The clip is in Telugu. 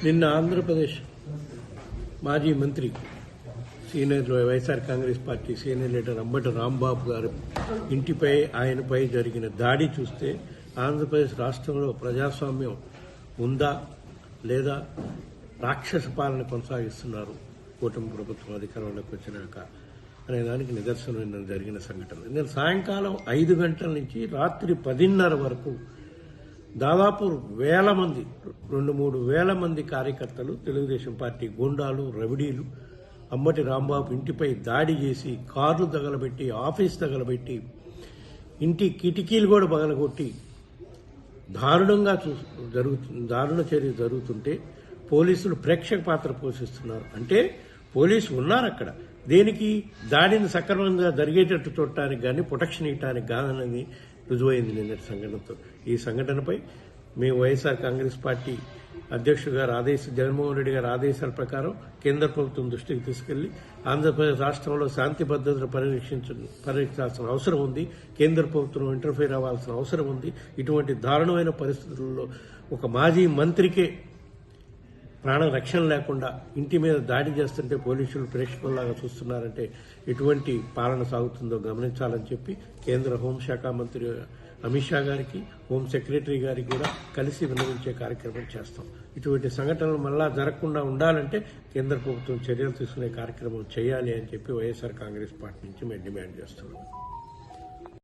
నిన్న ఆంధ్రప్రదేశ్ మాజీ మంత్రి senior YSR Congress party senior leader Ambati Rambabu గారు ఇంటిపై ఆయనపై జరిగిన దాడి చూస్తే ఆంధ్రప్రదేశ్ రాష్ట్రంలో ప్రజాస్వామ్యం ఉందా లేదా రాక్షస పాలన కొనసాగిస్తున్నారు కూటమి ప్రభుత్వం అధికారంలోకి వచ్చినాక అనే దానికి నిదర్శనం నిన్న జరిగిన సంఘటన. నిన్న సాయంకాలం 5 గంటల నుంచి రాత్రి 10:30 వరకు దాదాపు 1,000 మంది 2-3 వేల మంది కార్యకర్తలు, తెలుగుదేశం పార్టీ గూండాలు, రవిడీలు అంబటి రాంబాబు ఇంటిపై దాడి చేసి కార్లు తగలబెట్టి, ఆఫీస్ తగలబెట్టి, ఇంటి కిటికీలు కూడా పగలగొట్టి దారుణ చర్య జరుగుతుంటే పోలీసులు ప్రేక్షక పాత్ర పోషిస్తున్నారు. అంటే పోలీసులు ఉన్నారు అక్కడ. దేనికి? దాడిని సక్రమంగా జరిగేటట్టు చూడటానికి కానీ ప్రొటెక్షన్ ఇవ్వడానికి కాదన్నది రుజువైంది నిన్నటి సంఘటనతో. ఈ సంఘటనపై మేము వైఎస్ఆర్ కాంగ్రెస్ పార్టీ అధ్యక్షుడు గారు జగన్మోహన్ రెడ్డి గారి ఆదేశాల ప్రకారం కేంద్ర ప్రభుత్వం దృష్టికి తీసుకెళ్లి ఆంధ్రప్రదేశ్ రాష్ట్రంలో శాంతి భద్రతను పరిరక్షించాల్సిన అవసరం ఉంది. కేంద్ర ప్రభుత్వం ఇంటర్ఫీర్ అవ్వాల్సిన అవసరం ఉంది. ఇటువంటి దారుణమైన పరిస్థితుల్లో ఒక మాజీ మంత్రికే ప్రాణ రక్షణ లేకుండా ఇంటి మీద దాడి చేస్తుంటే పోలీసులు ప్రేక్షకుల్లాగా చూస్తున్నారంటే ఎటువంటి పాలన సాగుతుందో గమనించాలని చెప్పి కేంద్ర హోంశాఖ మంత్రి అమిత్ షా గారికి, హోం సెక్రటరీ గారికి కూడా కలిసి విన్నవించే కార్యక్రమం చేస్తాం. ఇటువంటి సంఘటనలు మళ్ళా జరగకుండా ఉండాలంటే కేంద్ర ప్రభుత్వం చర్యలు తీసుకునే కార్యక్రమం చేయాలి అని చెప్పి వైఎస్ఆర్ కాంగ్రెస్ పార్టీ నుంచి మేము డిమాండ్ చేస్తున్నాం.